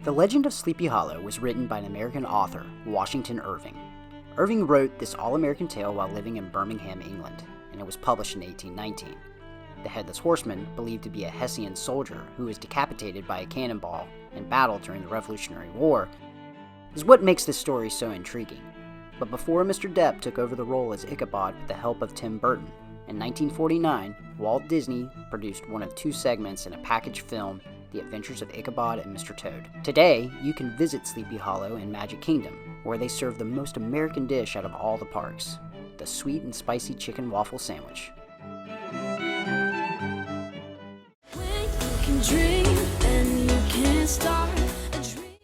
The Legend of Sleepy Hollow was written by an American author, Washington Irving. Irving wrote this all-American tale while living in Birmingham, England, and it was published in 1819. The Headless Horseman, believed to be a Hessian soldier who was decapitated by a cannonball in battle during the Revolutionary War, is what makes this story so intriguing. But before Mr. Depp took over the role as Ichabod with the help of Tim Burton, in 1949, Walt Disney produced one of two segments in a package film, The Adventures of Ichabod and Mr. Toad. Today, you can visit Sleepy Hollow in Magic Kingdom, where they serve the most American dish out of all the parks, the sweet and spicy chicken waffle sandwich.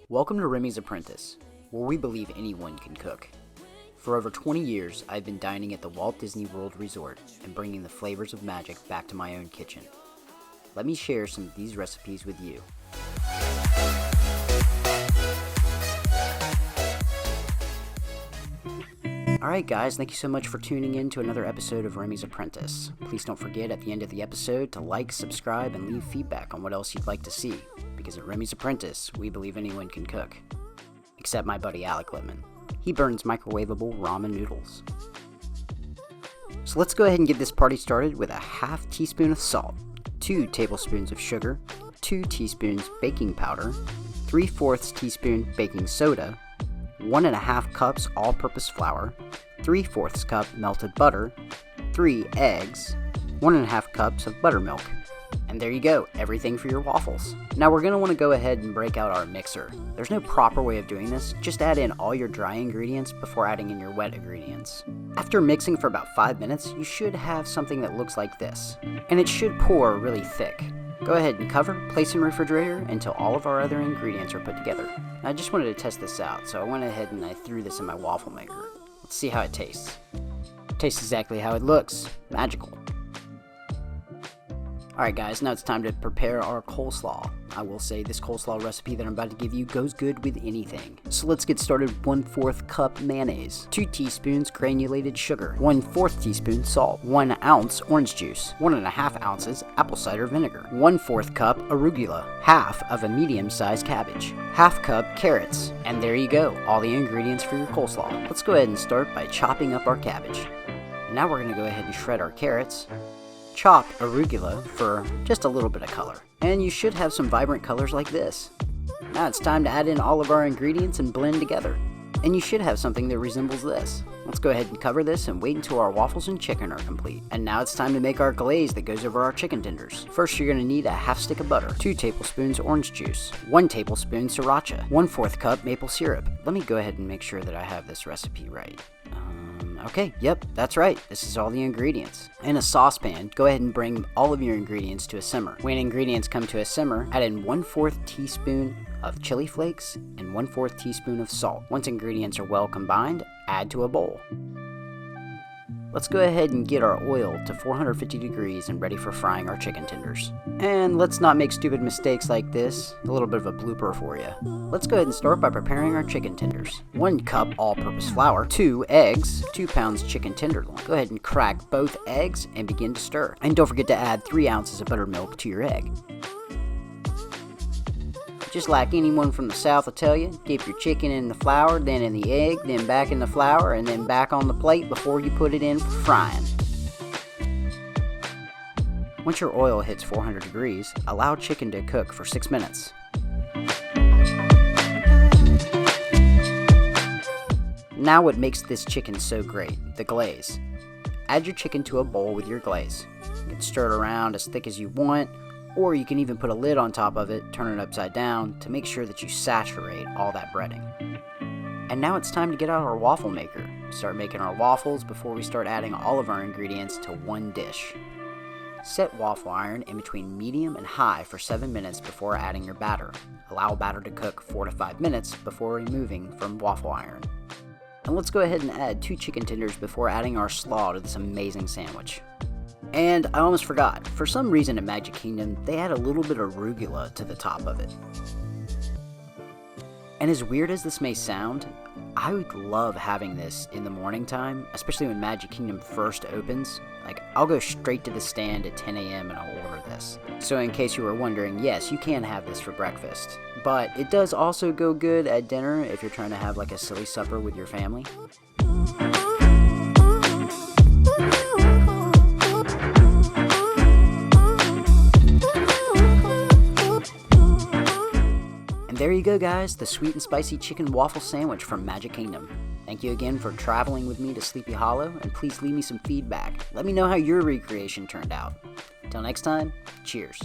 Welcome to Remy's Apprentice, where we believe anyone can cook. For over 20 years, I've been dining at the Walt Disney World Resort and bringing the flavors of magic back to my own kitchen. Let me share some of these recipes with you. Alright guys, thank you so much for tuning in to another episode of Remy's Apprentice. Please don't forget at the end of the episode to like, subscribe, and leave feedback on what else you'd like to see, because at Remy's Apprentice, we believe anyone can cook. Except my buddy Alec Littman. He burns microwavable ramen noodles. So let's go ahead and get this party started with a half teaspoon of salt, 2 tablespoons of sugar, 2 teaspoons baking powder, 3/4 teaspoon baking soda, 1.5 cups all-purpose flour, 3/4 cup melted butter, 3 eggs, 1.5 cups of buttermilk. And there you go, everything for your waffles. Now we're going to want to go ahead and break out our mixer. There's no proper way of doing this, just add in all your dry ingredients before adding in your wet ingredients. After mixing for about 5 minutes, you should have something that looks like this. And it should pour really thick. Go ahead and cover, place in the refrigerator until all of our other ingredients are put together. Now, I just wanted to test this out, so I went ahead and I threw this in my waffle maker. Let's see how it tastes. It tastes exactly how it looks. Magical. Alright guys, now it's time to prepare our coleslaw. I will say this coleslaw recipe that I'm about to give you goes good with anything. So let's get started. 1/4 cup mayonnaise, 2 teaspoons granulated sugar, 1/4 teaspoon salt, 1 ounce orange juice, 1.5 ounces apple cider vinegar, 1/4 cup arugula, half of a medium-sized cabbage, half cup carrots, and there you go, all the ingredients for your coleslaw. Let's go ahead and start by chopping up our cabbage. Now we're going to go ahead and shred our carrots. Chop arugula for just a little bit of color. And you should have some vibrant colors like this. Now it's time to add in all of our ingredients and blend together. And you should have something that resembles this. Let's go ahead and cover this and wait until our waffles and chicken are complete. And now it's time to make our glaze that goes over our chicken tenders. First you're going to need a half stick of butter, 2 tablespoons orange juice, 1 tablespoon sriracha, 1/4 cup maple syrup. Let me go ahead and make sure that I have this recipe right. Okay, yep, that's right. This is all the ingredients. In a saucepan, go ahead and bring all of your ingredients to a simmer. When ingredients come to a simmer, add in 1/4 teaspoon of chili flakes and 1/4 teaspoon of salt. Once ingredients are well combined, add to a bowl. Let's go ahead and get our oil to 450 degrees and ready for frying our chicken tenders. And let's not make stupid mistakes like this. A little bit of a blooper for you. Let's go ahead and start by preparing our chicken tenders. 1 cup all-purpose flour, 2 eggs, 2 pounds chicken tenderloin. Go ahead and crack both eggs and begin to stir. And don't forget to add 3 ounces of buttermilk to your egg. Just like anyone from the South will tell you, dip your chicken in the flour, then in the egg, then back in the flour, and then back on the plate before you put it in for frying. Once your oil hits 400 degrees, allow chicken to cook for 6 minutes. Now what makes this chicken so great, the glaze. Add your chicken to a bowl with your glaze. You can stir it around as thick as you want, or you can even put a lid on top of it, turn it upside down to make sure that you saturate all that breading. And now it's time to get out our waffle maker. Start making our waffles before we start adding all of our ingredients to one dish. Set waffle iron in between medium and high for 7 minutes before adding your batter. Allow batter to cook 4 to 5 minutes before removing from waffle iron. And let's go ahead and add 2 chicken tenders before adding our slaw to this amazing sandwich. And I almost forgot, for some reason in Magic Kingdom, they add a little bit of arugula to the top of it. And as weird as this may sound, I would love having this in the morning time, especially when Magic Kingdom first opens. Like, I'll go straight to the stand at 10 a.m. and I'll order this. this. So in case you were wondering, yes, you can have this for breakfast. But it does also go good at dinner if you're trying to have like a silly supper with your family. And there you go, guys, the sweet and spicy chicken waffle sandwich from Magic Kingdom. Thank you again for traveling with me to Sleepy Hollow, and please leave me some feedback. Let me know how your recreation turned out. Until next time, cheers.